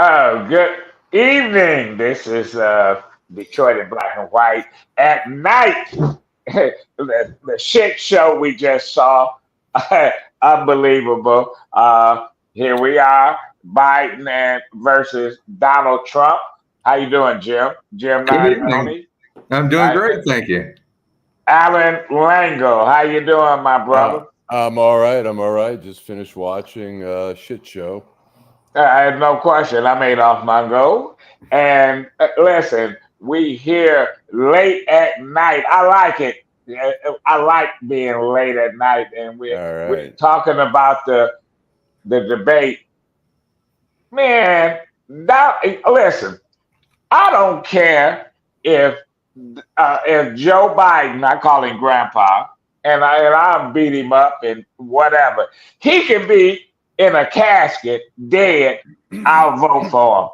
Oh, good evening. This is Detroit in black and white at night. The shit show we just saw, unbelievable. Here we are, Biden and versus Donald Trump. How you doing, Jim? Jim Good evening. Narioni. I'm doing great, thank you. Alan Lango. How you doing, my brother? I'm all right. I'm all right. Just finished watching Shit Show. I have no question. I'm Adolph Mongo. And listen, we here late at night. I like it. I like being late at night, and we're Right. talking about the debate. Man, listen, I don't care if Joe Biden, I call him Grandpa, and I'll beat him up and whatever. He can be in a casket, dead. I'll vote for him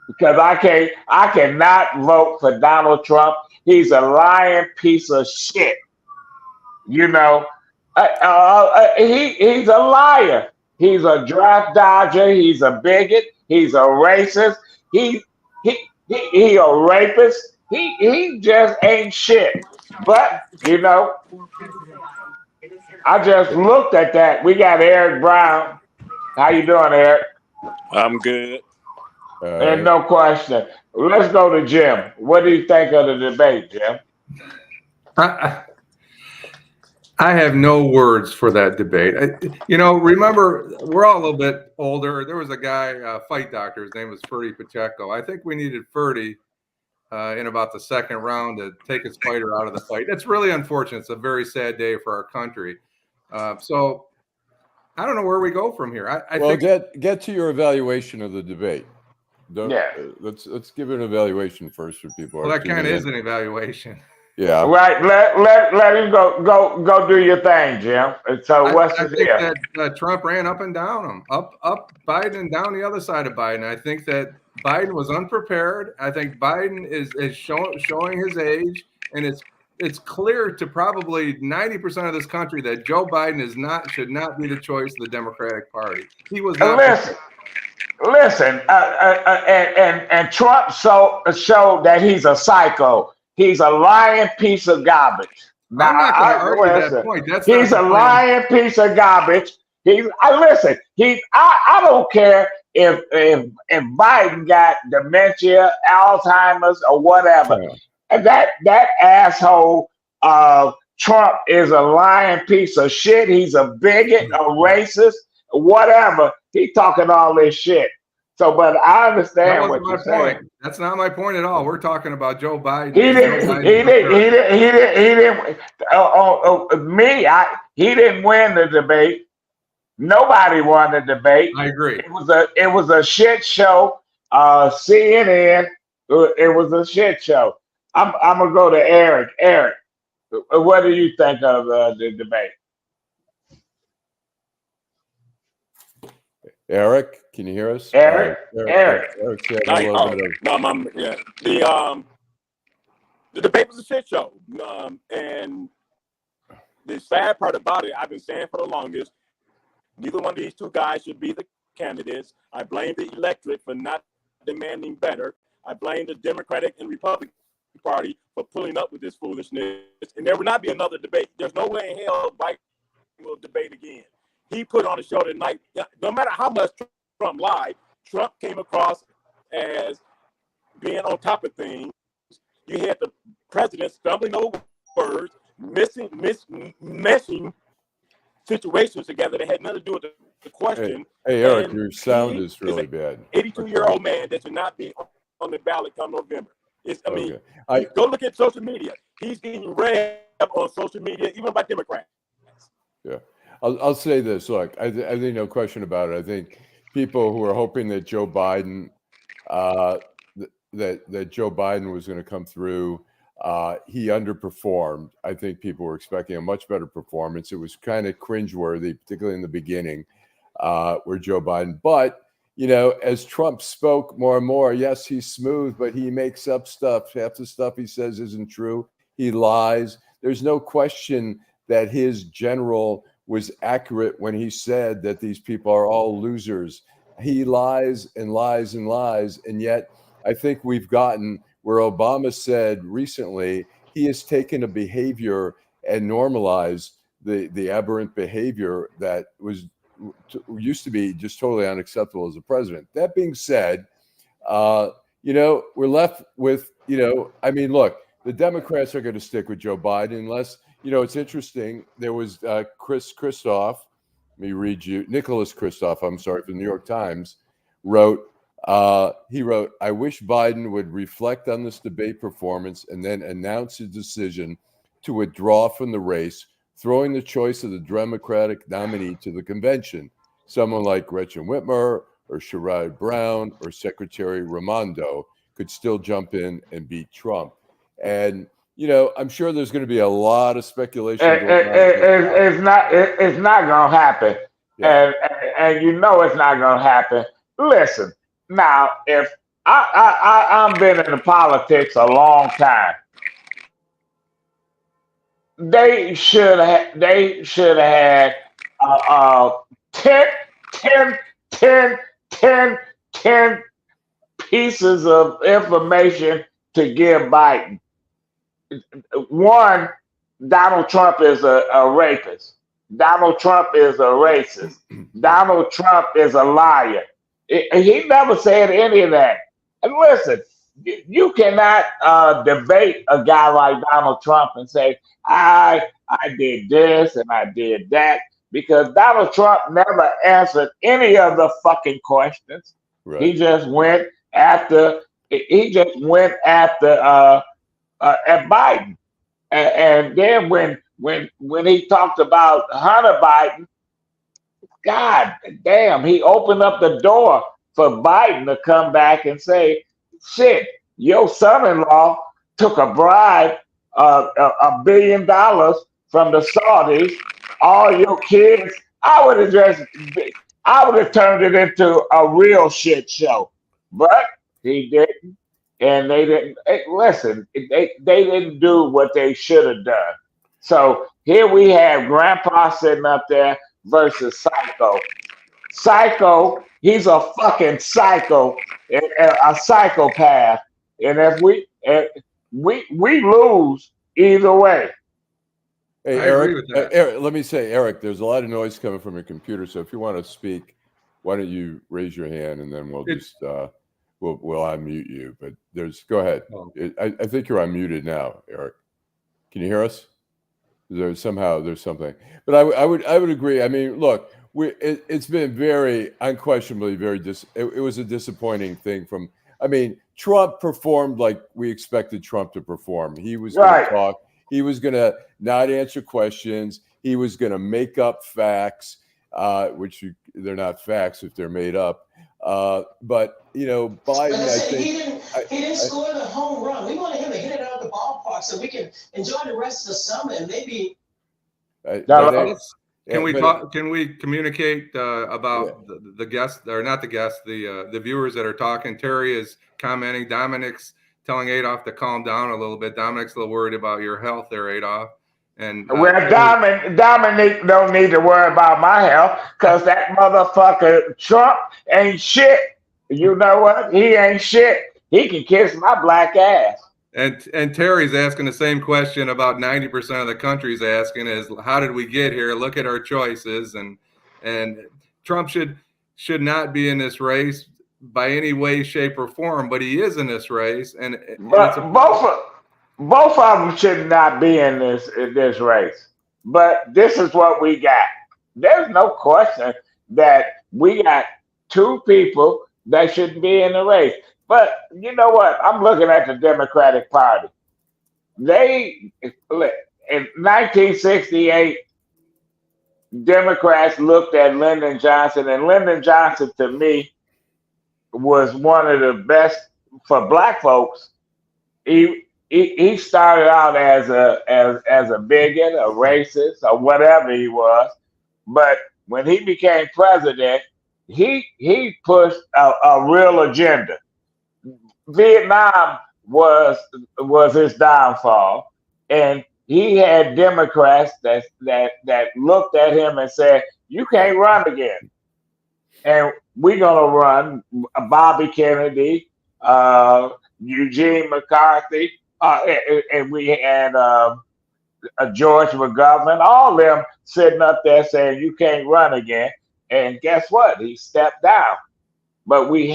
because I cannot vote for Donald Trump. He's a lying piece of shit. You know, he's a liar. He's a draft dodger. He's a bigot. He's a racist. He a rapist. He just ain't shit. But I just looked at that. We got Eric Brown. How you doing, Eric? I'm good. And no question. Let's go to Jim. What do you think of the debate, Jim? I have no words for that debate. Remember, we're all a little bit older. There was a guy, fight doctor. His name was Ferdy Pacheco. I think we needed Ferdy in about the second round to take his fighter out of the fight. It's really unfortunate. It's a very sad day for our country. So I don't know where we go from here. I think get to your evaluation of the debate. Let's give it an evaluation first for people. Well, that kind of is an evaluation. Yeah. Right. Let him go do your thing, Jim. So what's I think that Trump ran up and down him, up Biden and down the other side of Biden. I think that Biden was unprepared. I think Biden is showing his age, and it's clear to probably 90% of this country that Joe Biden should not be the choice of the Democratic Party. He was not. Listen, and Trump showed that he's a psycho. He's a lying piece of garbage. Now, I'm not going to argue that point. He's a lying piece of garbage. I don't care if Biden got dementia, Alzheimer's, or whatever. And that asshole Trump is a lying piece of shit. He's a bigot, a racist, whatever. He talking all this shit. So, but I understand what you're saying. That's not my point at all. We're talking about Joe Biden. He didn't win the debate. Nobody won the debate. I agree. It was a shit show. CNN. It was a shit show. I'm gonna go to Eric. Eric, what do you think of the debate? Eric, can you hear us? Eric. The debate was a shit show. And the sad part about it, I've been saying for the longest, neither one of these two guys should be the candidates. I blame the electorate for not demanding better. I blame the Democratic and Republican Party for pulling up with this foolishness. And there will not be another debate. There's no way in hell Biden will debate again. He put on a show tonight. No matter how much Trump lied, Trump came across as being on top of things. You had the president stumbling over words, meshing situations together that had nothing to do with the question. Hey Eric, your sound is really bad. 82-year-old man that should not be on the ballot come November. Go look at social media. He's getting read on social media, even by Democrats. Yeah. I'll say this. Look, I think no question about it. I think people who are hoping that Joe Biden, that Joe Biden was going to come through, he underperformed. I think people were expecting a much better performance. It was kind of cringeworthy, particularly in the beginning, where Joe Biden. But as Trump spoke more and more, yes, he's smooth, but he makes up stuff. Half the stuff he says isn't true. He lies. There's no question that his general was accurate when he said that these people are all losers. he lies and lies and lies. And yet I think we've gotten where Obama said recently he has taken a behavior and normalized the aberrant behavior that used to be just totally unacceptable as a president. That being said, we're left with, I mean, look, the Democrats are going to stick with Joe Biden unless, it's interesting. There was Nicholas Kristof, I'm sorry, from the New York Times, wrote, I wish Biden would reflect on this debate performance and then announce his decision to withdraw from the race, throwing the choice of the Democratic nominee to the convention, someone like Gretchen Whitmer or Sherrod Brown or Secretary Raimondo could still jump in and beat Trump. And, I'm sure there's going to be a lot of speculation. It's not going to happen. Yeah. And it's not going to happen. Listen, now, if I've been in the politics a long time, they should have had 10 pieces of information to give Biden. One, Donald Trump is a rapist. Donald Trump is a racist. Donald Trump is a liar. He never said any of that. And listen, you cannot debate a guy like Donald Trump and say, I did this and I did that, because Donald Trump never answered any of the fucking questions. Right. He just went after at Biden. And then when he talked about Hunter Biden, God damn, he opened up the door for Biden to come back and say, shit, your son-in-law took a bribe of $1 billion from the Saudis, all your kids. I would have turned it into a real shit show, but he didn't. And they didn't listen. They didn't do what they should have done. So here we have Grandpa sitting up there versus Psycho. Psycho, he's a fucking psycho, a psychopath. And if we lose either way. Hey, Eric, let me say, Eric, there's a lot of noise coming from your computer. So if you want to speak, why don't you raise your hand and then we'll just we'll unmute you. But go ahead. I think you're unmuted now, Eric. Can you hear us? There's something. But I would agree. I mean, look, it's been very unquestionably it was a disappointing thing Trump performed like we expected Trump to perform. He was going to talk. He was going to not answer questions. He was going to make up facts, which they're not facts if they're made up. But Biden, I think he didn't score the home run. We wanted him to hit it out of the ballpark so we can enjoy the rest of the summer and maybe. Can we communicate about the guests, or not the guests, the viewers that are talking? Terry is commenting. Dominic's telling Adolph to calm down a little bit. Dominic's a little worried about your health there, Adolph. And Dominic don't need to worry about my health, because that motherfucker Trump ain't shit. You know what? He ain't shit. He can kiss my black ass. And Terry's asking the same question about 90% of the country's asking is, how did we get here? Look at our choices. And Trump should not be in this race by any way, shape, or form, but he is in this race. But both of them should not be in this race. But this is what we got. There's no question that we got two people that shouldn't be in the race. But you know what? I'm looking at the Democratic Party. In 1968, Democrats looked at Lyndon Johnson, and Lyndon Johnson, to me, was one of the best for black folks. He started out as a bigot, a racist, or whatever he was, but when he became president, he pushed a real agenda. Vietnam was his downfall, and he had Democrats that looked at him and said, "You can't run again." and we're gonna run Bobby Kennedy, Eugene McCarthy, and we had George McGovern, all them sitting up there saying you can't run again. And guess what? He stepped down. But we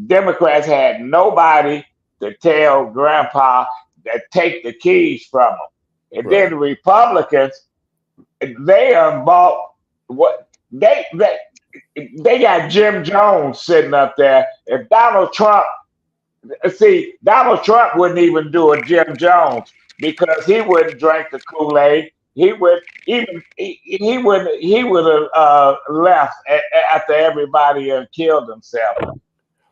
Democrats had nobody to tell Grandpa that take the keys from him. And then the Republicans, they bought what they got Jim Jones sitting up there. If Donald Trump wouldn't even do a Jim Jones because he wouldn't drink the Kool-Aid. He would have left after everybody killed himself.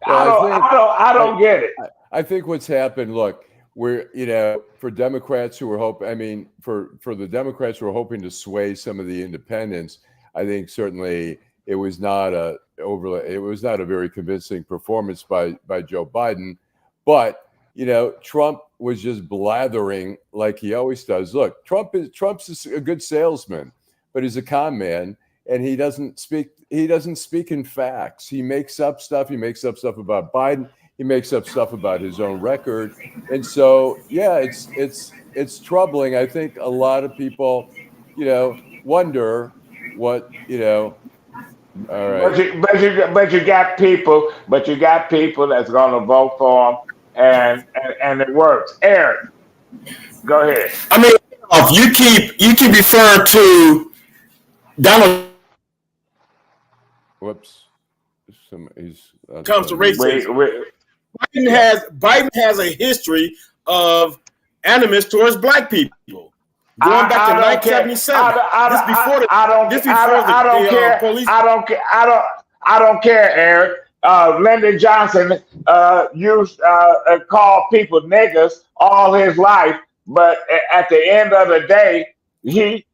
Well, I don't get it. I think what's happened. Look, for Democrats who were for the Democrats who were hoping to sway some of the independents, I think certainly it was not a very convincing performance by Joe Biden. But Trump was just blathering like he always does. Look, Trump's a good salesman, but he's a con man, and he doesn't speak in facts. He makes up stuff. He makes up stuff about Biden. He makes up stuff about his own record. And so, yeah, it's troubling. I think a lot of people, wonder what, all right. But you got people that's going to vote for him, and it works. Eric, go ahead. I mean, you keep referring to Donald. Whoops. He's Comes to racism. Biden has a history of animus towards black people. Going back to 1977. I don't care, Eric. Lyndon Johnson used called people niggas all his life, but at the end of the day, he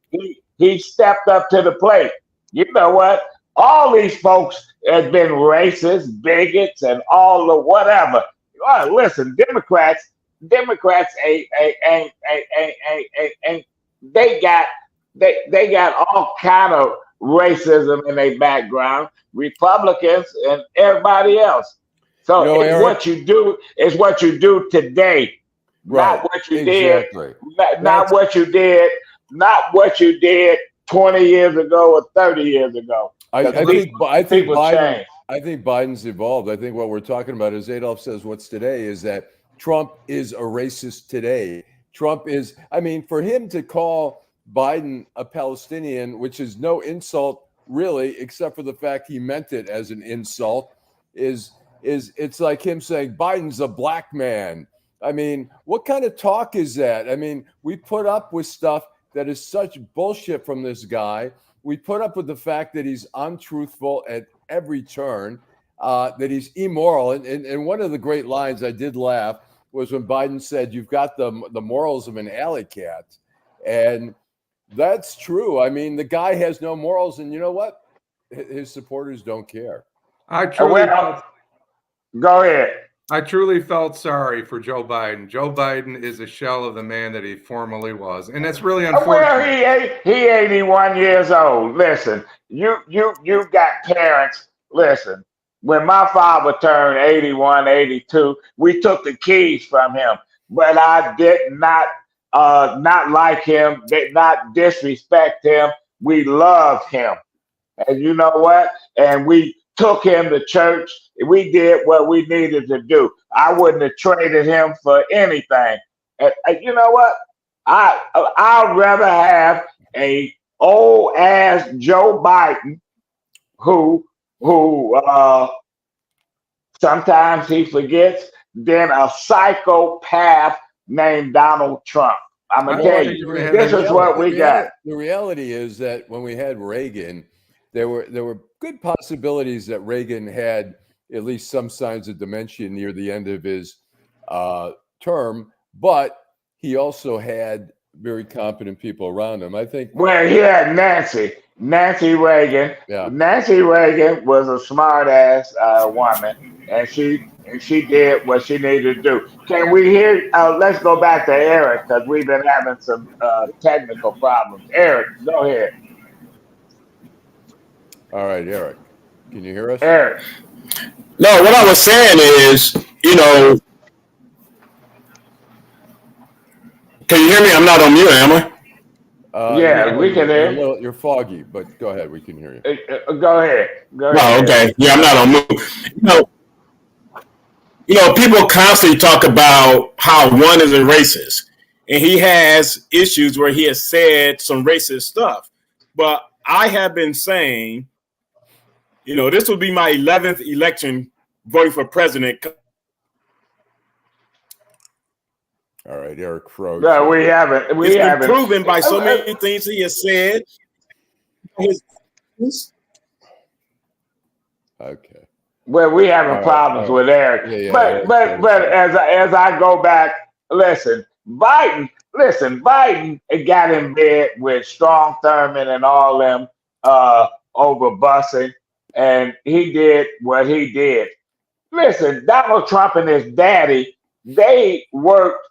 stepped up to the plate. You know what? All these folks have been racist, bigots, and all the whatever. Listen, Democrats ain't they got all kind of racism in their background. Republicans and everybody else. So Eric, what you do today, right, not what you did, not what you did 20 years ago or 30 years ago. I think Biden's evolved. I think what we're talking about, as Adolph says, what's today is that Trump is a racist today. Trump is, for him to call Biden a Palestinian, which is no insult really, except for the fact he meant it as an insult, it's like him saying Biden's a black man. What kind of talk is that? We put up with stuff that is such bullshit from this guy. We put up with the fact that he's untruthful at every turn, that he's immoral. And one of the great lines I did laugh was when Biden said, "You've got the morals of an alley cat." And that's true. The guy has no morals. And you know what? His supporters don't care. Go ahead. I truly felt sorry for Joe Biden. Joe Biden is a shell of the man that he formerly was, and that's really unfortunate. Well, he 81 years old. Listen, you got parents. Listen, when my father turned 81, 82, we took the keys from him, but I did not like him, did not disrespect him. We loved him, and you know what? And we took him to church. We did what we needed to do. I wouldn't have traded him for anything. And you know what? I'd rather have a old ass Joe Biden who sometimes he forgets than a psychopath named Donald Trump. I'm gonna tell you, this is what we got. The reality is that when we had Reagan, there were good possibilities that Reagan had at least some signs of dementia near the end of his term, but he also had very competent people around him. I think. Well, he had Nancy Reagan. Yeah. Nancy Reagan was a smart ass woman, and she did what she needed to do. Can we hear? Let's go back to Eric because we've been having some technical problems. Eric, go ahead. All right, Eric, can you hear us? Eric. No, what I was saying is, can you hear me? I'm not on mute, am I? Yeah, we can hear. You're foggy, but go ahead. We can hear you. Go ahead. Go ahead. Oh, okay. Yeah, I'm not on mute. People constantly talk about how one is a racist, and he has issues where he has said some racist stuff. But I have been saying, this will be my 11th election voting for president. All right, Eric froze. No, we haven't. It's been proven by so many things he has said. Okay. Well, we having problems with Eric. Yeah, but as I go back, listen, Biden got in bed with Strom Thurmond and all them over busing, and he did what he did. Listen, Donald Trump and his daddy, they worked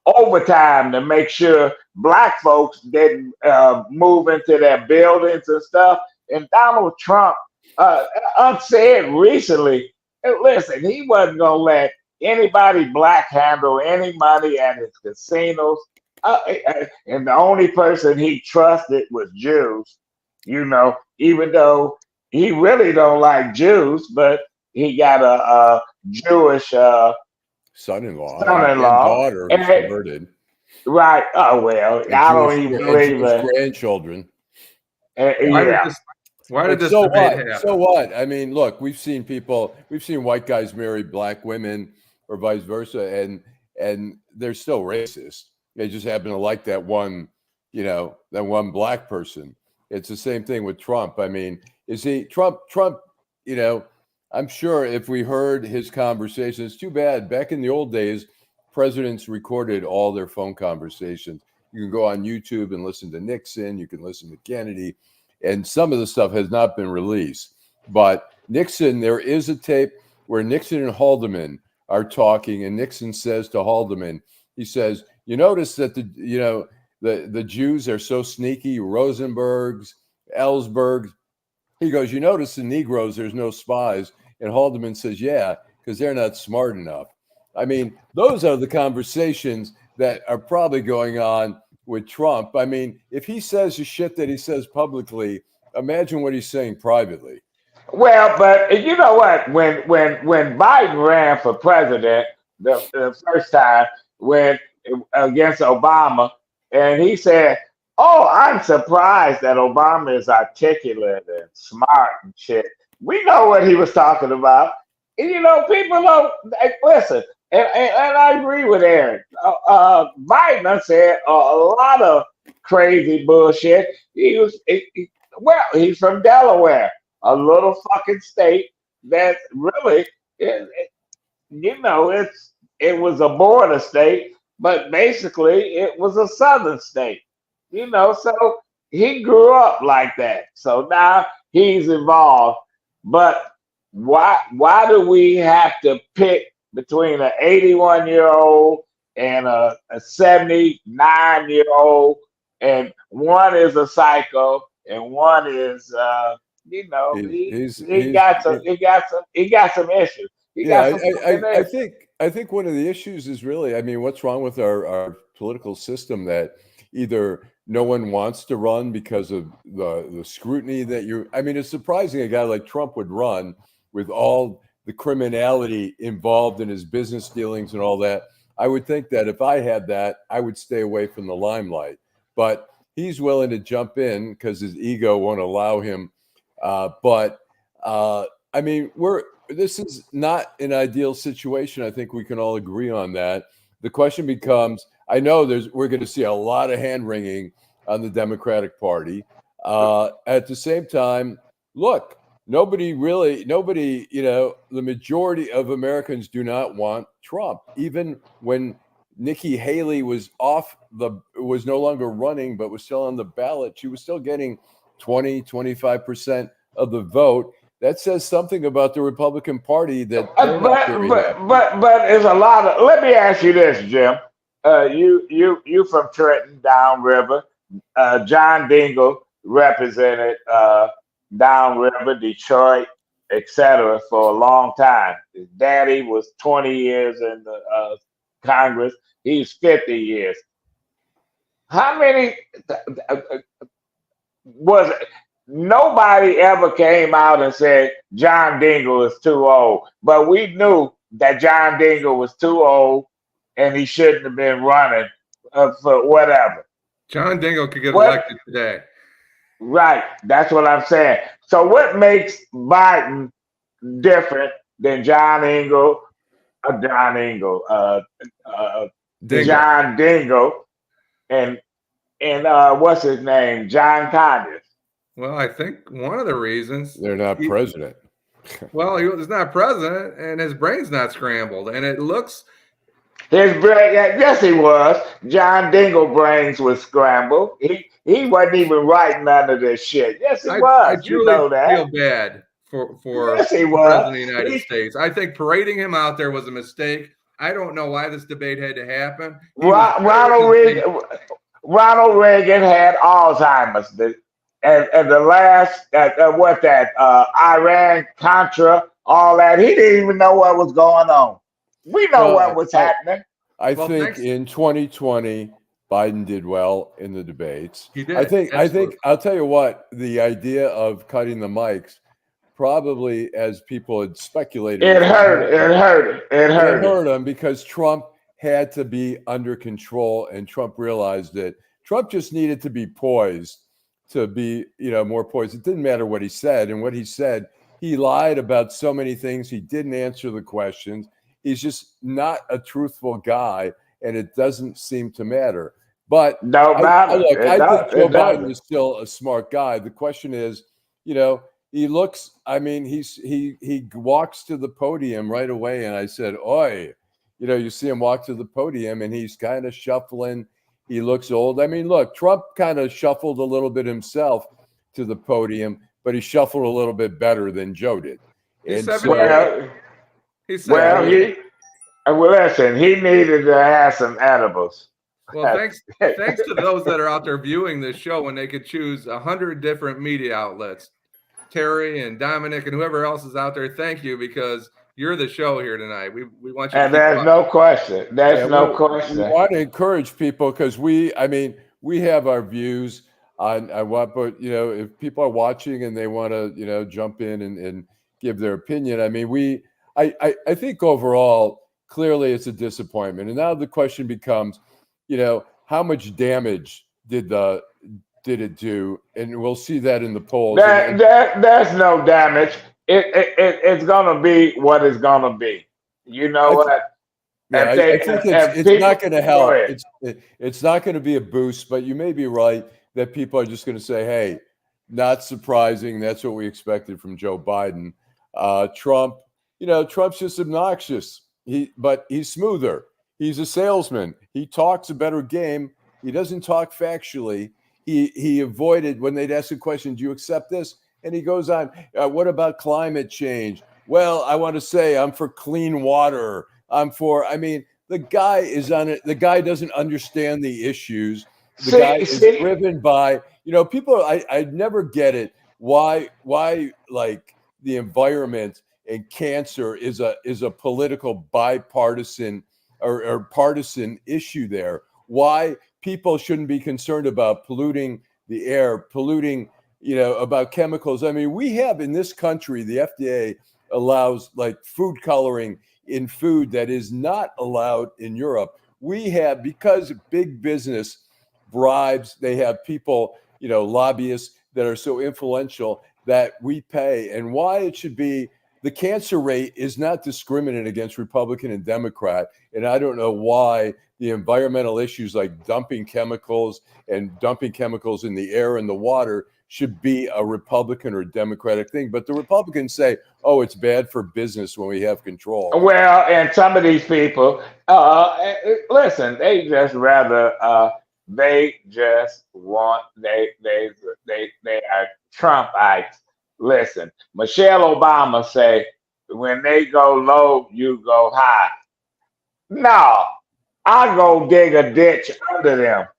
overtime to make sure black folks didn't move into their buildings and stuff. And Donald Trump unsaid recently, listen, he wasn't going to let anybody black handle any money at his casinos. And the only person he trusted was Jews, even though he really don't like Jews, but he got a Jewish son-in-law, daughter who's converted. Right. Oh, well, I don't even believe it. Grandchildren. Why did this debate happen? So what? I mean, look, we've seen white guys marry black women or vice versa, and they're still racist. They just happen to like that one black person. It's the same thing with Trump. I mean, Trump, I'm sure if we heard his conversation, it's too bad. Back in the old days, presidents recorded all their phone conversations. You can go on YouTube and listen to Nixon. You can listen to Kennedy. And some of the stuff has not been released. But Nixon, there is a tape where Nixon and Haldeman are talking, and Nixon says to Haldeman, he says, you notice that the Jews are so sneaky, Rosenbergs, Ellsbergs. He goes, you notice the Negroes, there's no spies. And Haldeman says, yeah, because they're not smart enough. I mean, those are the conversations that are probably going on with Trump. I mean, if he says the shit that he says publicly, imagine what he's saying privately. Well, but you know what? When Biden ran for president the first time, against Obama, and he said, "Oh, I'm surprised that Obama is articulate and smart and shit." We know what he was talking about. And, people don't listen. And I agree with Aaron. Biden said a lot of crazy bullshit. He's from Delaware, a little fucking state that really, it was a border state, but basically it was a southern state. So he grew up like that. So now he's evolved. But why do we have to pick between an 81-year-old and a 79-year-old, and one is a psycho and one is he got some issues. I think one of the issues is really, I mean, what's wrong with our political system that either no one wants to run because of the scrutiny that it's surprising a guy like Trump would run with all the criminality involved in his business dealings and all that. I would think that if I had that, I would stay away from the limelight. But he's willing to jump in because his ego won't allow him. This is not an ideal situation. I think we can all agree on that. The question becomes, I know we're going to see a lot of hand wringing on the Democratic Party. At the same time, look, the majority of Americans do not want Trump. Even when Nikki Haley was no longer running, but was still on the ballot, she was still getting 25% of the vote. That says something about the Republican Party that. But there's a lot of. Let me ask you this, Jim. You from Trenton, downriver. John Dingell represented downriver, Detroit, etc., for a long time. His daddy was 20 years in the Congress. He's 50 years. How many was it? Nobody ever came out and said John Dingell is too old, but we knew that John Dingell was too old and he shouldn't have been running for whatever. John Dingell could get What? elected today. Right, that's what I'm saying. So what makes Biden different than John Dingell, Dingell. John Dingell, and what's his name, John Conyers? Well, I think one of the reasons They're not president. Well, he was not president, and his brain's not scrambled, and it looks. His brain, yes, he was. John Dingell brains was scrambled. He wasn't even writing none of this shit. Yes, he was. I You truly know that. feel bad for Yes, he the was. president of the United States. I think parading him out there was a mistake. I don't know why this debate had to happen. Ronald Reagan had Alzheimer's. And the last, Iran Contra, all that, he didn't even know what was going on. We know what was happening. I think in 2020, Biden did well in the debates. He did. I think I'll tell you what, the idea of cutting the mics, probably as people had speculated, It hurt him because Trump had to be under control, and Trump realized that Trump just needed to be poised, to be, more poised. It didn't matter what he said, and what he said, he lied about so many things. He didn't answer the questions. He's just not a truthful guy, and it doesn't seem to matter. But I think Joe Biden is still a smart guy. The question is, he looks. I mean, he walks to the podium right away, and I said, "Oi," you see him walk to the podium, and he's kind of shuffling. He looks old. I mean, look, Trump kind of shuffled a little bit himself to the podium, but he shuffled a little bit better than Joe did. Listen, he needed to have some edibles. Well, thanks to those that are out there viewing this show when they could choose 100 different media outlets. Terry and Dominic and whoever else is out there, thank you, because you're the show here tonight. We want you to. And there's no question. There's no question. We want to encourage people because we have our views on what, but if people are watching and they want to jump in and give their opinion, I think overall, clearly it's a disappointment. And now the question becomes, how much damage did it do? And we'll see that in the polls. There's no damage. It's gonna be what it's gonna be. You know what? I think it's not going to help. It's not going to be a boost, but you may be right that people are just going to say, "Hey, not surprising. That's what we expected from Joe Biden." Trump, Trump's just obnoxious. But he's smoother. He's a salesman. He talks a better game. He doesn't talk factually. He avoided when they'd ask a question, "Do you accept this?" And he goes on, "What about climate change?" "Well, I want to say I'm for clean water. The guy is on it. The guy doesn't understand the issues. The guy is driven by, people. I never get it. Why like the environment and cancer is a political bipartisan or partisan issue there. Why people shouldn't be concerned about polluting the air, polluting, about chemicals. We have in this country, the FDA allows like food coloring in food that is not allowed in Europe. We have, because big business bribes, they have people, lobbyists that are so influential that we pay. And why it should be, the cancer rate is not discriminate against Republican and Democrat. And I don't know why the environmental issues like dumping chemicals in the air and the water should be a Republican or Democratic thing. But the Republicans say, "Oh, it's bad for business when we have control." Well, and some of these people, listen, they just rather, they are Trumpites. Listen, Michelle Obama say, "When they go low, you go high." No, I go dig a ditch under them.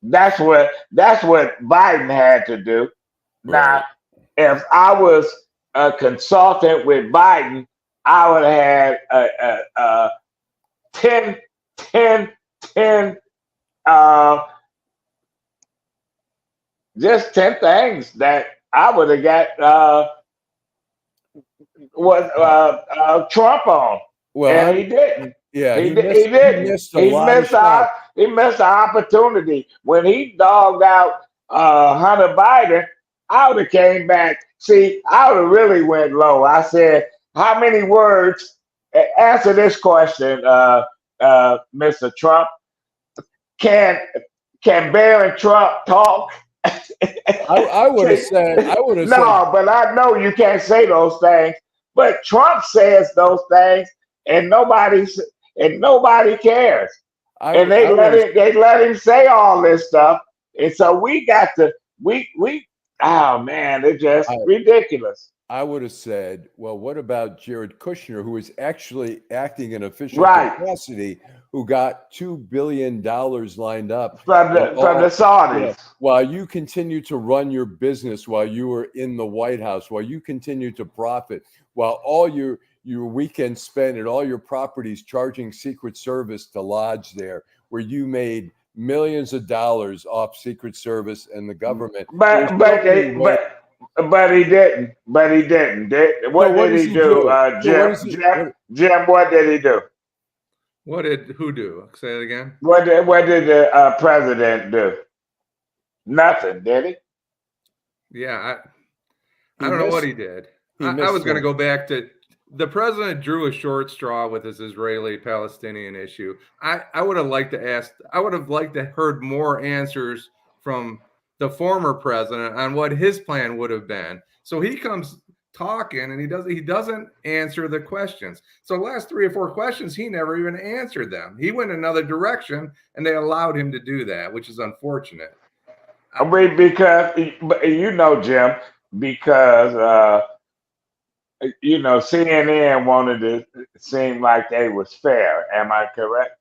That's what Biden had to do. Right. if I was a consultant with Biden, I would have had 10, 10, 10, just 10 things that I would have got Trump on, Well, and he didn't. yeah, He he didn't. missed a lot of shots. He missed the opportunity when he dogged out Hunter Biden. I would have came back. See, I would have really went low. I said, "How many words?" Answer this question, Mr. Trump. Can Barron Trump talk? I would have said. No, but I know you can't say those things. But Trump says those things, and nobody cares. They let him say all this stuff, and so we got to oh man, it's just ridiculous. I would have said, well, what about Jared Kushner, who is actually acting in official Right. capacity, who got $2 billion lined up From the Saudis. Yeah, while you continue to run your business, while you were in the White House, while you continue to profit, while all your weekend spent at all your properties charging Secret Service to lodge there, where you made millions of dollars off Secret Service and the government. But he didn't. What did he do? Jim, what did he do? What did who do? Say it again. What did the president do? Nothing, did he? Yeah, I don't know what he did. I was going to go back to the president drew a short straw with his Israeli-Palestinian issue. I would have liked to heard more answers from the former president on what his plan would have been. So he comes talking and he doesn't answer the questions. So the last 3 or 4 questions, he never even answered them. He went another direction and they allowed him to do that, which is unfortunate. Because Jim, because CNN wanted to seem like they was fair. Am I correct?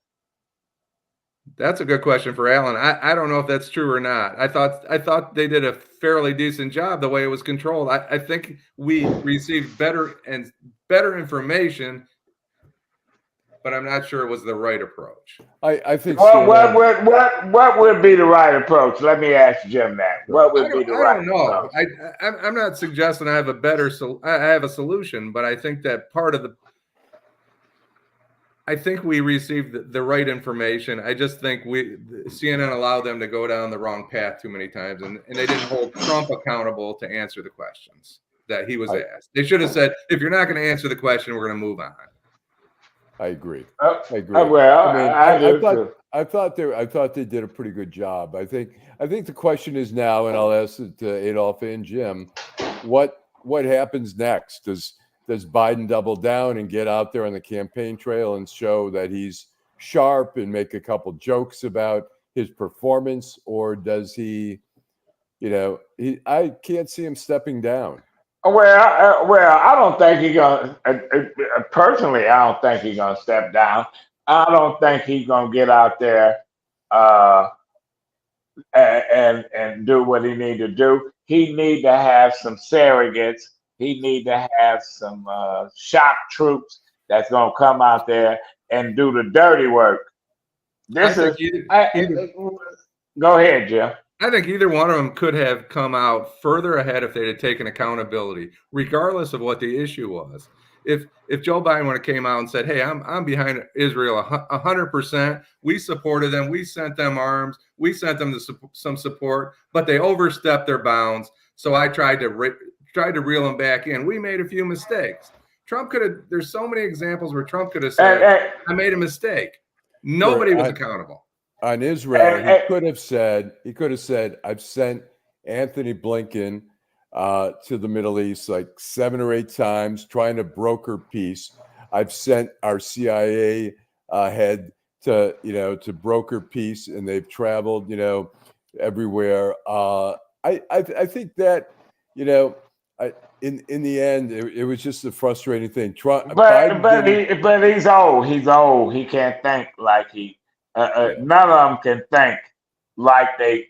That's a good question for Alan. I don't know if that's true or not. I thought they did a fairly decent job the way it was controlled. I think we received better information, but I'm not sure it was the right approach. I think. What would be the right approach? Let me ask Jim that. What would be the right approach? I'm not suggesting I have a solution, but I think that part of I think we received the right information. I just think CNN allowed them to go down the wrong path too many times, and they didn't hold Trump accountable to answer the questions that he was asked. They should have said, if you're not going to answer the question, we're going to move on. I agree. I agree. I thought they did a pretty good job. I think the question is now, and I'll ask it to Adolph and Jim, what happens next? Does Biden double down and get out there on the campaign trail and show that he's sharp and make a couple jokes about his performance, or does he? I can't see him stepping down. I don't think he's gonna. Personally, I don't think he's gonna step down. I don't think he's gonna get out there and do what he need to do. He need to have some surrogates. He need to have some shock troops that's gonna come out there and do the dirty work. Go ahead, Jim. I think either one of them could have come out further ahead if they'd have taken accountability, regardless of what the issue was. If Joe Biden would have came out and said, "Hey, I'm behind Israel 100%. We supported them. We sent them arms. We sent them some support, but they overstepped their bounds. So I tried to reel them back in. We made a few mistakes." Trump could have. There's so many examples where Trump could have said, "I made a mistake." Nobody was accountable. On Israel, he could have said, "I've sent Anthony Blinken to the Middle East like 7 or 8 times, trying to broker peace. I've sent our CIA head to broker peace, and they've traveled, everywhere." I think that, in the end, it was just a frustrating thing. But he's old. He's old. He can't think like he. None of them can think like they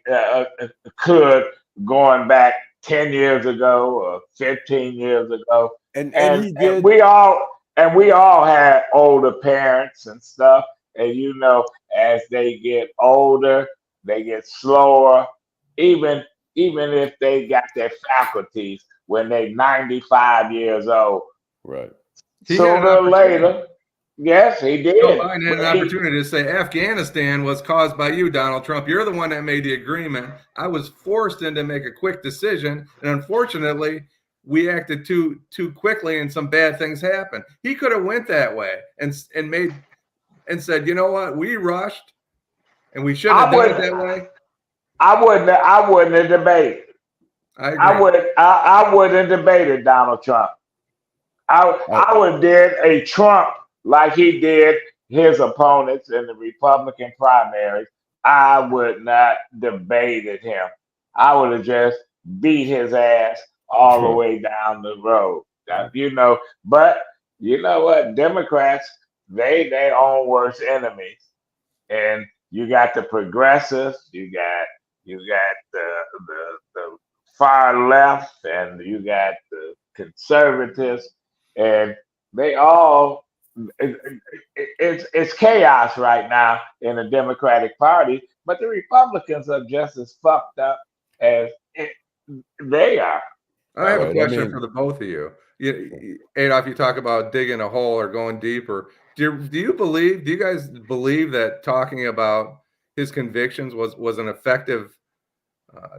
could going back 10 years ago or 15 years ago. And And, he did. we all had older parents and stuff. And as they get older, they get slower, even if they got their faculties when they're 95 years old. Right. He had an Sooner or opportunity. later, yes, he Joe did. Biden had an opportunity to say Afghanistan was caused by you, Donald Trump. You're the one that made the agreement. I was forced in to make a quick decision, and unfortunately, we acted too quickly, and some bad things happened. He could have went that way and said, you know what, we rushed, and we shouldn't have done it that way. I wouldn't have debated. I agree. I wouldn't have debated Donald Trump. I would have did a Trump like he did his opponents in the Republican primaries. I would not debated him. I would have just beat his ass all the way down the road. But you know what? Democrats, they their own worst enemies. And you got the progressives, you got the far left, and you got the conservatives, and they all it's chaos right now in the Democratic Party, but the Republicans are just as fucked up as they are. I have a question for the both of you. Adolph, you talk about digging a hole or going deeper. Do you guys believe that talking about his convictions was an effective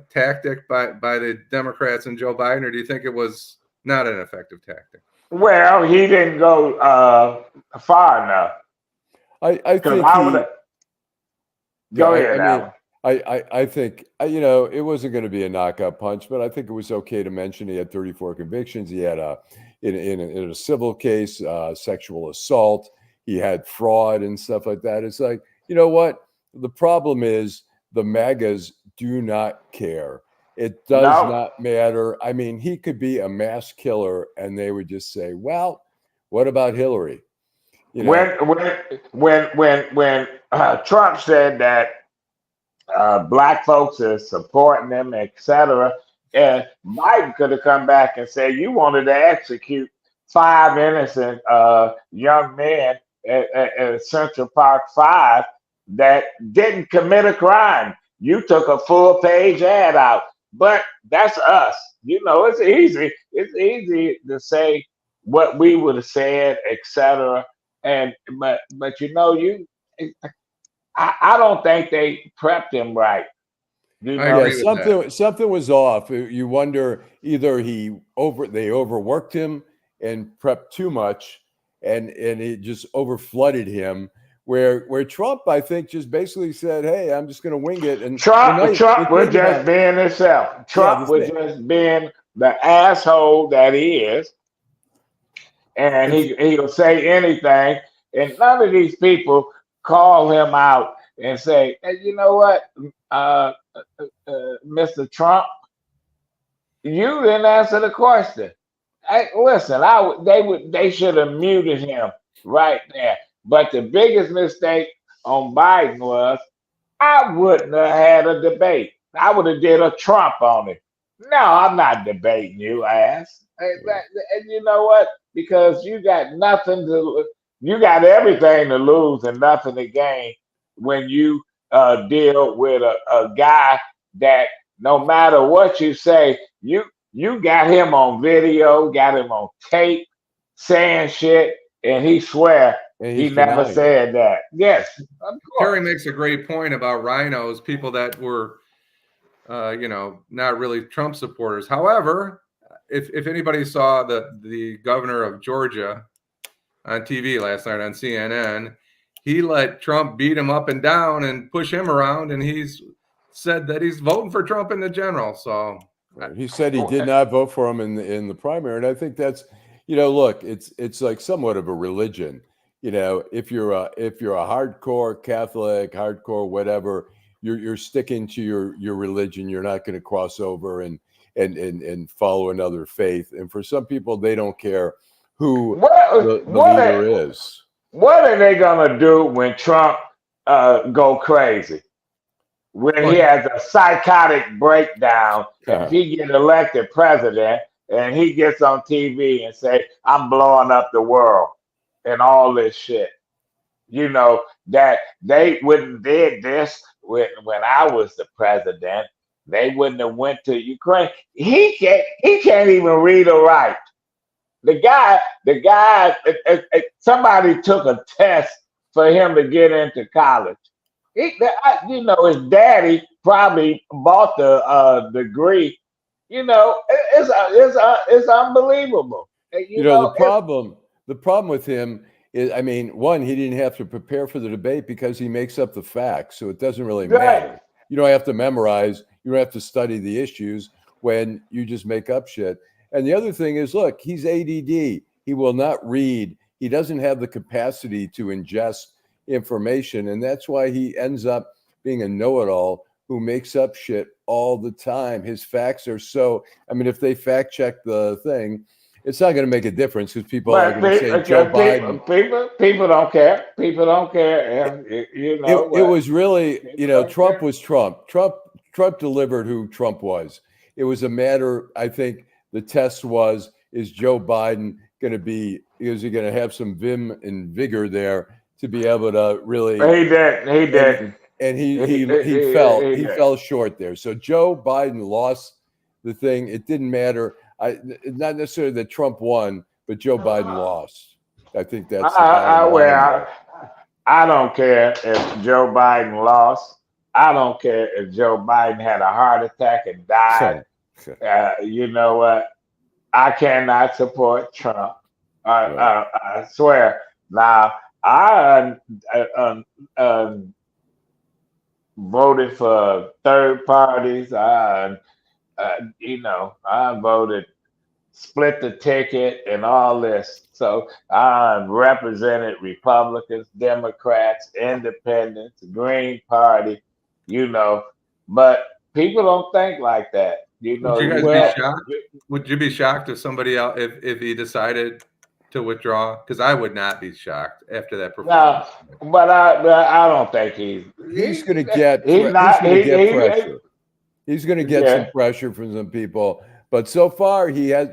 tactic by the Democrats and Joe Biden, or do you think it was not an effective tactic? Well, he didn't go far enough. I think go ahead, Alan. I think, it wasn't going to be a knockout punch, but I think it was okay to mention he had 34 convictions. He had in a civil case, sexual assault. He had fraud and stuff like that. It's like, you know what? The problem is the MAGAs do not care. It does not matter. I mean, he could be a mass killer, and they would just say, "Well, what about Hillary?" When Trump said that black folks are supporting him, etc., and Biden could have come back and said, "You wanted to execute 5 innocent young men at Central Park 5 that didn't commit a crime. You took a full-page ad out." But that's us. It's easy. It's easy to say what we would have said, etc. But I don't think they prepped him right. Something was off. You wonder either they overworked him and prepped too much, and it just overflooded him. Where Trump, I think, just basically said, "Hey, I'm just going to wing it." And Trump was just being himself. Trump was just being the asshole that he is, and he'll say anything. And none of these people call him out and say, "Hey, you know what, Mr. Trump, you didn't answer the question." Listen, they should have muted him right there. But the biggest mistake on Biden was I wouldn't have had a debate. I would have did a Trump on it. No, I'm not debating you, ass. And you know what? Because you got everything to lose and nothing to gain when you deal with a guy that no matter what you say, you got him on video, got him on tape saying shit, and he swear he never said that. Yes, of course. Terry makes a great point about rhinos, people that were, not really Trump supporters. However, if anybody saw the governor of Georgia on TV last night on CNN, he let Trump beat him up and down and push him around, and he's said that he's voting for Trump in the general. So he said he did not vote for him in the primary, and I think that's, look, it's like somewhat of a religion. If you're a hardcore Catholic, hardcore whatever, you're sticking to your religion. You're not going to cross over and follow another faith. And for some people, they don't care who the leader is. What are they gonna do when Trump go crazy? when he has a psychotic breakdown, if Uh-huh. he get elected president and he gets on TV and say, "I'm blowing up the world" and all this shit. You know that they wouldn't did this when I was the president. They wouldn't have went to Ukraine. He can't even read or write. The guy, somebody took a test for him to get into college. His daddy probably bought the degree. It's unbelievable. You know, the problem with him is, I mean, one, he didn't have to prepare for the debate because he makes up the facts, so it doesn't really Right. matter. You don't have to memorize, you don't have to study the issues when you just make up shit. And the other thing is, look, he's ADD. He will not read. He doesn't have the capacity to ingest information, and that's why he ends up being a know-it-all who makes up shit all the time. His facts are so, I mean, if they fact check the thing, it's not going to make a difference because people are But going to say Joe Biden. people don't care. People don't care. And It was really, people don't Trump care. was Trump. Trump delivered who Trump was. It was a matter, I think, the test was, is Joe Biden going to be, is he going to have some vim and vigor there to be able to really, He didn't. and He he didn't. fell short there. So Joe Biden lost the thing. It didn't matter. Not necessarily that Trump won, but Joe Biden lost. I think that's the bottom line there. I don't care if Joe Biden lost. I don't care if Joe Biden had a heart attack and died. You know what? I cannot support Trump. I swear. Now, I voted for third parties. I voted split the ticket and all this. So I represented Republicans, Democrats, Independents, Green Party, but people don't think like that. Would you guys be shocked? Would you be shocked if somebody else, if he decided to withdraw? Because I would not be shocked after that performance. No, but I don't think he's going to get pressure. He's going to get some pressure from some people. But so far, he has,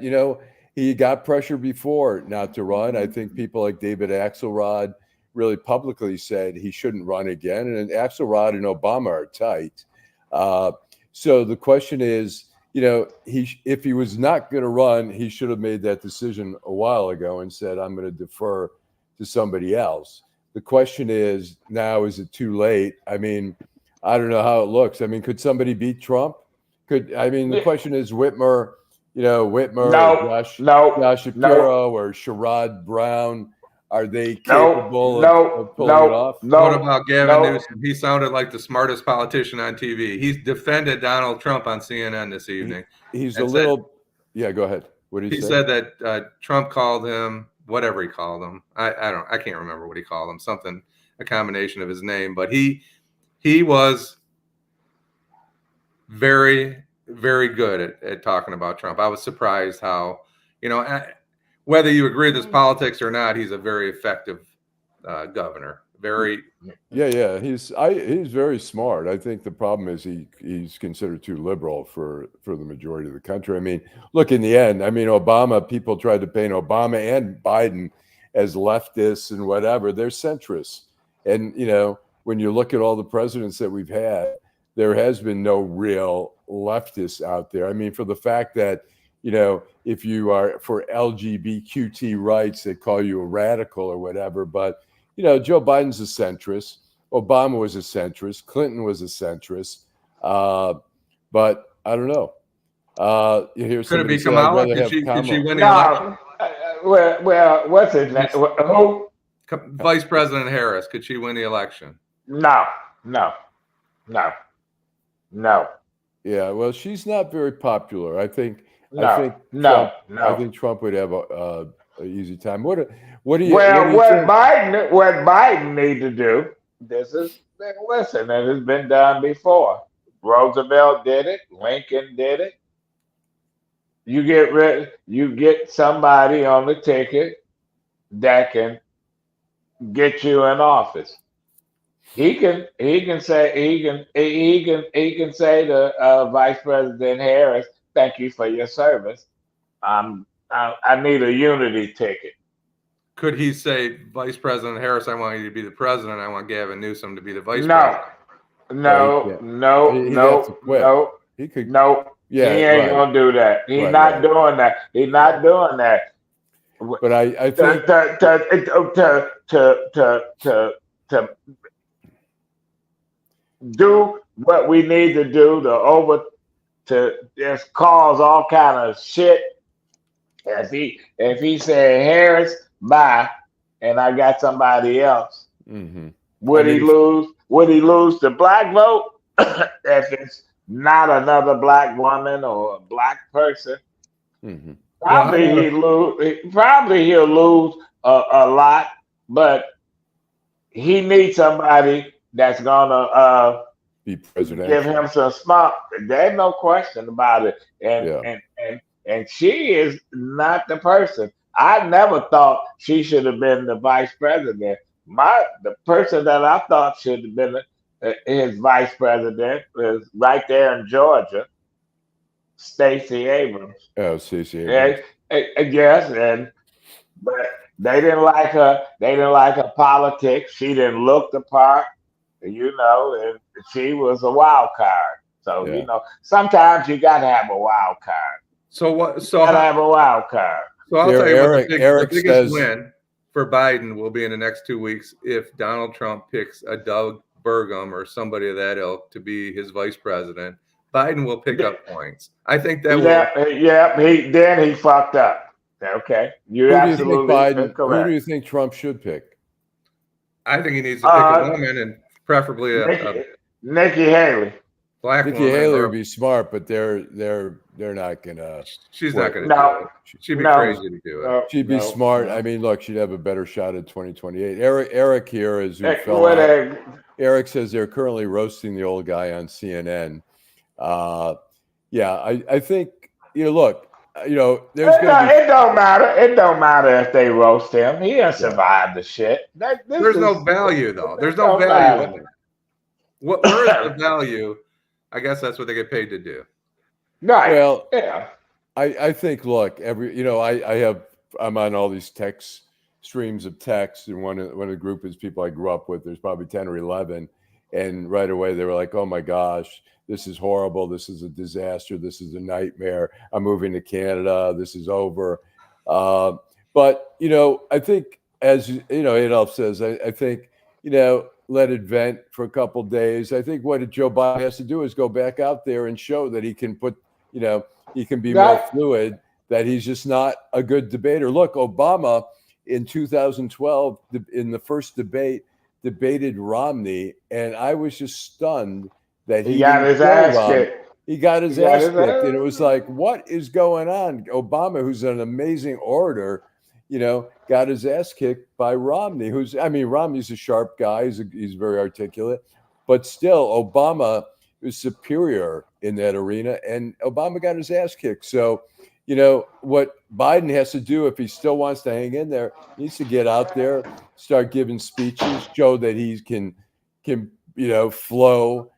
he got pressure before not to run. I think people like David Axelrod really publicly said he shouldn't run again. And Axelrod and Obama are tight. So the question is, if he was not going to run, he should have made that decision a while ago and said, I'm going to defer to somebody else. The question is now, is it too late? I mean, I don't know how it looks. I mean, could somebody beat Trump? The question is Whitmer, Josh Shapiro or Sherrod Brown, are they capable of pulling it off? What about Gavin Newsom? He sounded like the smartest politician on TV. He's defended Donald Trump on CNN this evening. He's go ahead. What did he say? He said that Trump called him whatever he called him. I can't remember what he called him. Something, a combination of his name. But he was very, very good at talking about Trump. I was surprised how, whether you agree with his politics or not, he's a very effective governor. Very. Yeah. He's very smart. I think the problem is he's considered too liberal for the majority of the country. I mean, look, in the end, Obama, people tried to paint Obama and Biden as leftists and whatever. They're centrists. And, when you look at all the presidents that we've had, there has been no real leftists out there. I mean, for the fact that, if you are for LGBTQT rights, they call you a radical or whatever. But, Joe Biden's a centrist. Obama was a centrist. Clinton was a centrist. But I don't know. You hear could it be say, Kamala? Could she win the election? Well, what's his name? Who? Vice President Harris. Could she win the election? No. Yeah, well, she's not very popular. I think Trump would have a easy time. What do you? What Biden need to do? Listen, it has been done before. Roosevelt did it. Lincoln did it. You get somebody on the ticket that can get you in office. he can say to Vice President Harris, "Thank you for your service. I need a unity ticket." Could he say, Vice President Harris, I want you to be the president. I want Gavin Newsom to be the vice No, president. no, no, He'd have to no, quit. no, He could. no. Yeah, He ain't right. gonna do that. He's Right, not right. doing that. He's not doing that. But I think To do what we need to do to just cause all kind of shit. If he said Harris, bye, and I got somebody else, would he lose? Would he lose the black vote if it's not another black woman or a black person? Probably he'll lose a lot, but he needs somebody that's gonna be presidential. give him some smart. There's no question about it. And she is not the person. I never thought she should have been the vice president. The person that I thought should have been his vice president is right there in Georgia, Stacey Abrams. Oh, Stacey Abrams. Yes, but they didn't like her. They didn't like her politics. She didn't look the part, and she was a wild card. So sometimes you got to have a wild card. So what? So gotta have a wild card. So I'll tell you what the biggest says, win for Biden will be in the next 2 weeks if Donald Trump picks a Doug Burgum or somebody of that ilk to be his vice president. Biden will pick up points. I think that will. He fucked up. Okay. Who do you think Trump should pick? I think he needs to pick a woman and preferably Nikki Haley. Nikki Haley would be smart, but they're not gonna. She's not gonna do it. She'd be crazy to do it. She'd be smart. I mean, look, she'd have a better shot at 2028. Eric here is who fell out. Eric says they're currently roasting the old guy on CNN. I think look. There's it don't matter. It don't matter if they roast him. He didn't survive the shit. There's no value though. There's no value in it. Where is the value? I guess that's what they get paid to do. Right. Well, yeah. I think look, I'm on all these text streams of text, and one of the group is people I grew up with. There's probably 10 or 11, and right away they were like, "Oh my gosh, this is horrible. This is a disaster. This is a nightmare. I'm moving to Canada. This is over." But I think, as Adolph says, I think let it vent for a couple of days. I think what Joe Biden has to do is go back out there and show that he can he can be more fluid, that he's just not a good debater. Look, Obama in 2012, in the first debate, debated Romney, and I was just stunned that he got his ass kicked. He got his ass kicked, and it was like, what is going on? Obama, who's an amazing orator, got his ass kicked by Romney, Romney's a sharp guy. He's very articulate, but still Obama is superior in that arena, and Obama got his ass kicked. So, what Biden has to do, if he still wants to hang in there, he needs to get out there, start giving speeches, show that he can flow,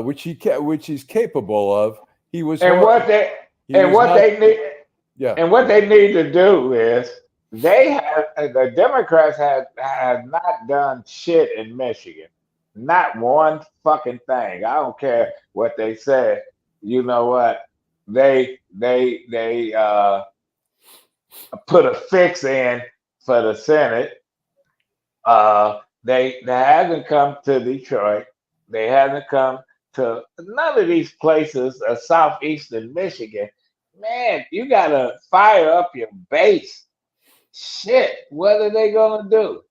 which he's capable of. What they need to do is the Democrats have not done shit in Michigan. Not one fucking thing. I don't care what they say. You know what? They put a fix in for the Senate. They haven't come to Detroit. They haven't come to none of these places of southeastern Michigan. Man, you gotta fire up your base. Shit, what are they gonna do?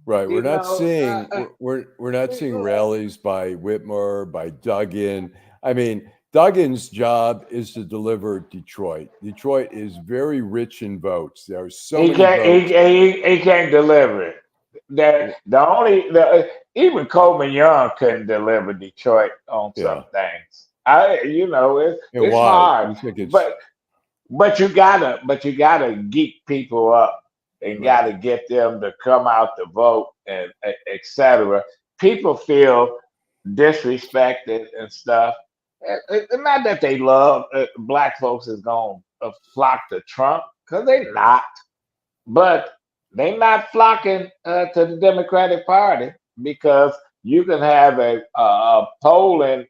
Right, we're not seeing rallies by Whitmer, by Duggan. I mean, Duggan's job is to deliver Detroit. Detroit is very rich in votes. There are so many votes. He can't deliver it. Even Coleman Young couldn't deliver Detroit on some things. It's hard. But you gotta geek people up and gotta get them to come out to vote and etc. people feel disrespected and stuff. Not that they love black folks is going to flock to Trump, because they not. But they not flocking to the Democratic Party, because you can have a polling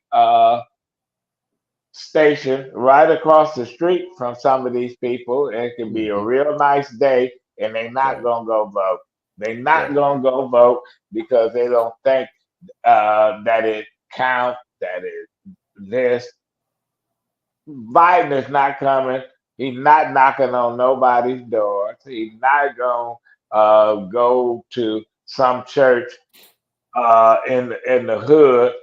station right across the street from some of these people, and it can be a real nice day, and they're not gonna go vote. They're not gonna go vote because they don't think that it counts, that it this. Biden is not coming. He's not knocking on nobody's door. He's not going to go to some church in the hood,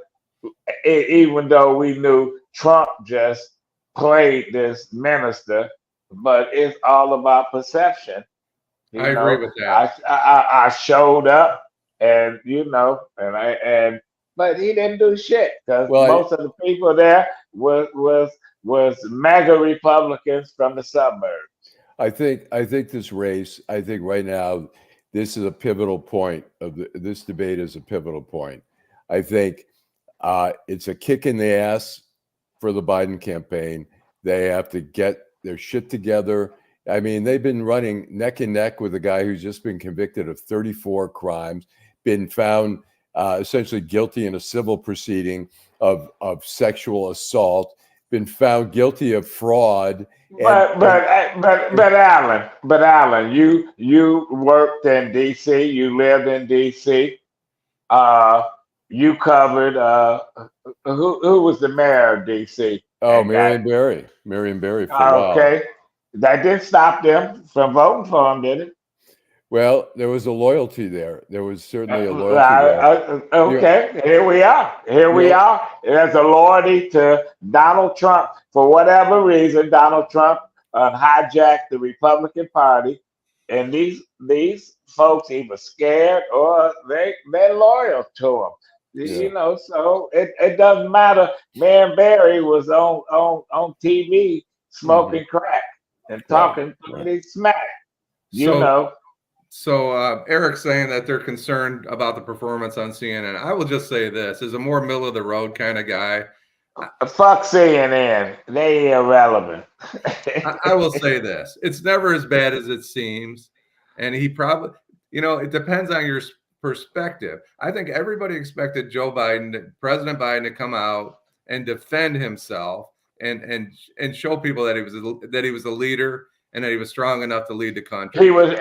even though we knew Trump just played this minister. But it's all about perception. I agree with that. I showed up, and but he didn't do shit, because most of the people there was MAGA Republicans from the suburbs. I think this race, I think right now, this is a pivotal point this debate is a pivotal point. I think it's a kick in the ass for the Biden campaign. They have to get their shit together. I mean, they've been running neck and neck with a guy who's just been convicted of 34 crimes, been found essentially guilty in a civil proceeding of sexual assault, been found guilty of fraud. But Alan, you worked in D.C., you lived in D.C. You covered who was the mayor of D.C.? Oh, Marion Barry for a while. Okay, that didn't stop them from voting for him, did it? Well, there was a loyalty there. There was certainly a loyalty there. Okay, here we are. There's a loyalty to Donald Trump. For whatever reason, Donald Trump hijacked the Republican Party, and these folks either scared or they're loyal to him. So it doesn't matter. Man, Barry was on TV smoking crack and talking pretty smack. So Eric's saying that they're concerned about the performance on CNN. I will just say this: as a more middle of the road kind of guy, fuck CNN. They irrelevant. I will say this: it's never as bad as it seems, and he probably, it depends on your perspective. I think everybody expected President Biden, to come out and defend himself and show people that he was a leader and that he was strong enough to lead the country. He was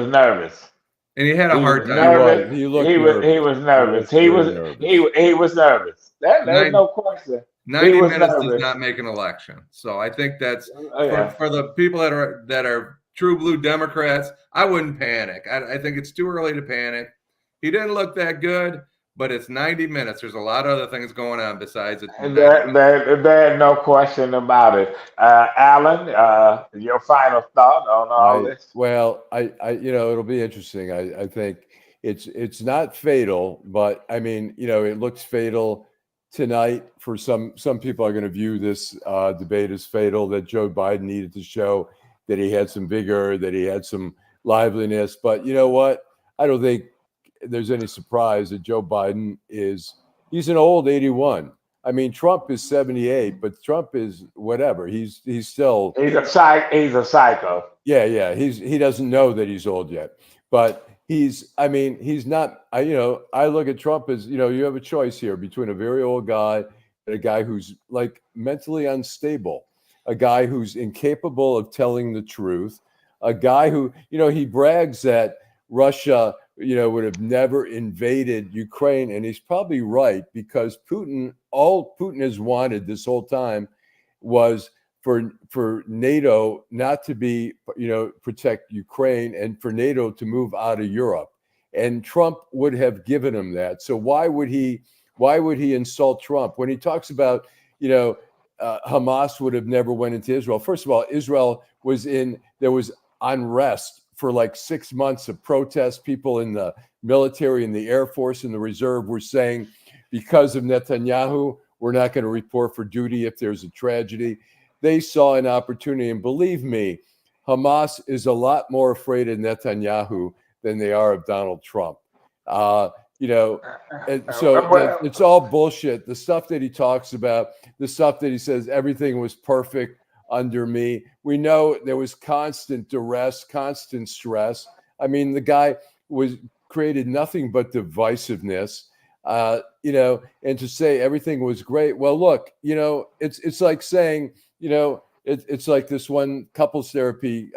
nervous, and he had a hard time. He was nervous. He was nervous. There's no question. 90 minutes does not make an election. So I think that's for the people that are true blue Democrats. I wouldn't panic. I think it's too early to panic. He didn't look that good, but it's 90 minutes. There's a lot of other things going on besides it. There's no question about it. Alan, your final thought on all this? Well, it'll be interesting. I think it's not fatal, but I mean, it looks fatal tonight. For some people are going to view this debate as fatal, that Joe Biden needed to show that he had some vigor, that he had some liveliness. But you know what? I don't think there's any surprise that Joe Biden he's an old 81. I mean, Trump is 78, but Trump is whatever. He's still he's a psycho. Yeah. He doesn't know that he's old yet, but he's not. I look at Trump as, you have a choice here between a very old guy and a guy who's like mentally unstable, a guy who's incapable of telling the truth, a guy who, he brags that Russia, would have never invaded Ukraine. And he's probably right, because all Putin has wanted this whole time was for NATO not to be, protect Ukraine, and for NATO to move out of Europe. And Trump would have given him that. So why would he insult Trump when he talks about, Hamas would have never went into Israel? First of all, Israel there was unrest for like 6 months of protest. People in the military and the Air Force and the reserve were saying, because of Netanyahu, we're not going to report for duty if there's a tragedy. They saw an opportunity. And believe me, Hamas is a lot more afraid of Netanyahu than they are of Donald Trump. And so it's all bullshit. The stuff that he talks about, the stuff that he says, everything was perfect under me. We know there was constant duress, constant stress. I mean, the guy created nothing but divisiveness, and to say everything was great. Well, look, it's like saying, it's like this one couples therapy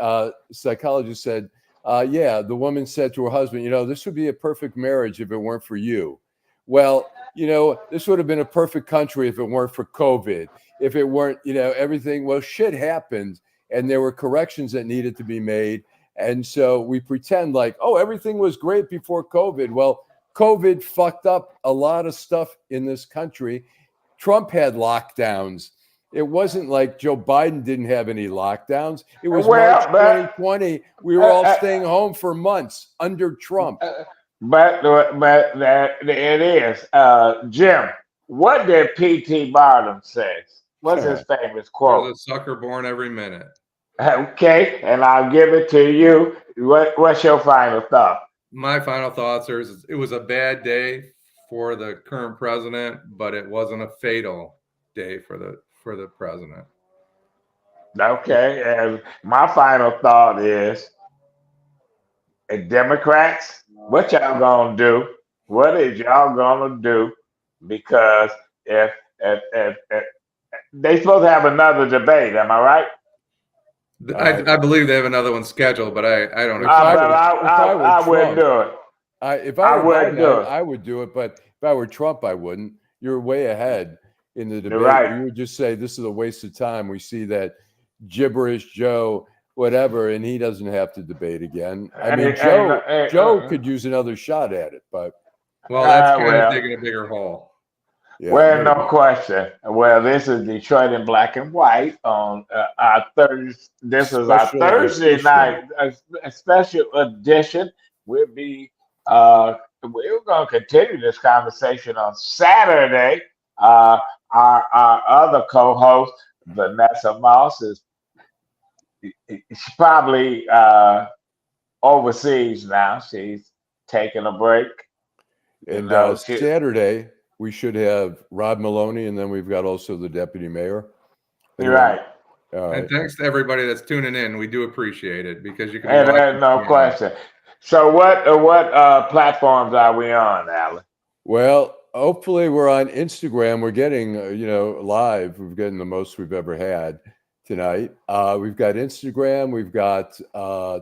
psychologist said, the woman said to her husband, this would be a perfect marriage if it weren't for you. Well, this would have been a perfect country if it weren't for COVID, if it weren't, everything. Well, shit happened and there were corrections that needed to be made. And so we pretend like, oh, everything was great before COVID. Well, COVID fucked up a lot of stuff in this country. Trump had lockdowns. It wasn't like Joe Biden didn't have any lockdowns. It was March 2020. We were all staying home for months under Trump. But it is. Jim, what did P.T. Barnum say? What's his famous quote? There's a sucker born every minute. Okay, and I'll give it to you. What's your final thought? My final thoughts are it was a bad day for the current president, but it wasn't a fatal day for the president. Okay, and my final thought is, Democrats, what y'all gonna do? What is y'all gonna do? Because if they supposed to have another debate, am I right? I believe they have another one scheduled, but I don't know. I wouldn't do it. If I were Biden, I would do it, but if I were Trump, I wouldn't. You're way ahead in the debate. Right. You would just say this is a waste of time. We see that gibberish Joe, whatever, and he doesn't have to debate again. I mean, Joe could use another shot at it, but that's kind of digging a bigger hole. Yeah, well, no question. Well, this is Detroit in Black and White on our Thursday. This is our Thursday night a special edition. We're going to continue this conversation on Saturday. Our other co-host, Vanessa Moss, she's probably overseas now. She's taking a break. And Saturday, we should have Rod Maloney, and then we've got also the deputy mayor. You're right. All right. And thanks to everybody that's tuning in. We do appreciate it because you can. No question. So what platforms are we on, Alan? Well, hopefully we're on Instagram. We're getting, live. We're getting the most we've ever had tonight. We've got Instagram. We've got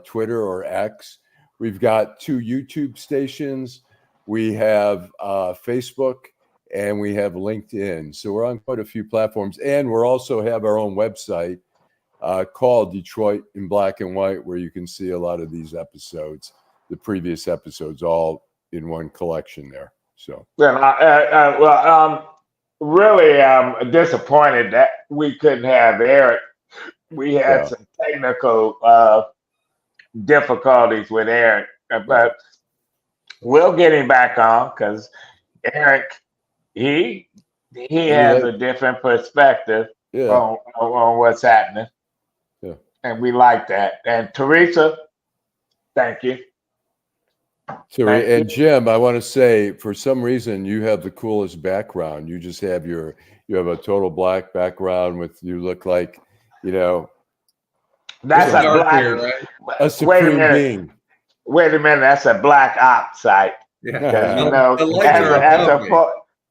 Twitter or X. We've got 2 YouTube stations. We have Facebook, and we have LinkedIn. So we're on quite a few platforms. And we also have our own website called Detroit in Black and White, where you can see a lot of these episodes, the previous episodes, all in one collection there. So, really disappointed that we couldn't have Eric. We had some technical difficulties with Eric, but we'll get him back on because Eric, he has a different perspective on what's happening. Yeah. And we like that. And Teresa, thank you. And Jim, I want to say, for some reason, you have the coolest background. You just have you have a total black background you look like, that's a black hair, right? A supreme being. Wait a minute, that's a black op site. Yeah.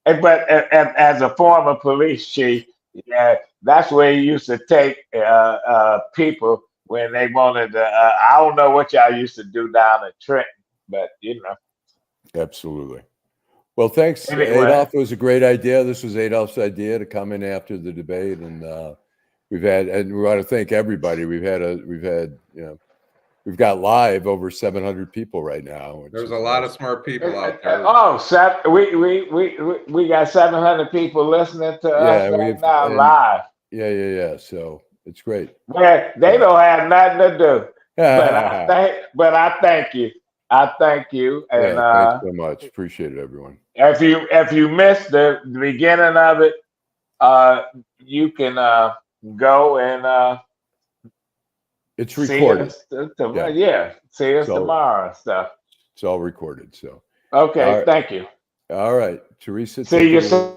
As a former police chief, that's where you used to take people when they wanted to. I don't know what y'all used to do down in Trenton, but Absolutely. Well, thanks, Adolph. It was a great idea. This was Adolph's idea to come in after the debate, and we want to thank everybody. We've got live over 700 people right now. There's a lot of smart people out there. We got 700 people listening to us right now live. Yeah. So it's great. Yeah, they don't have nothing to do. But I thank you. And thanks so much. Appreciate it, everyone. If you missed the beginning of it, you can go and it's recorded. See us tomorrow and stuff. It's all recorded. So Okay, All right. thank you. All right, Teresa. See take you it away. soon.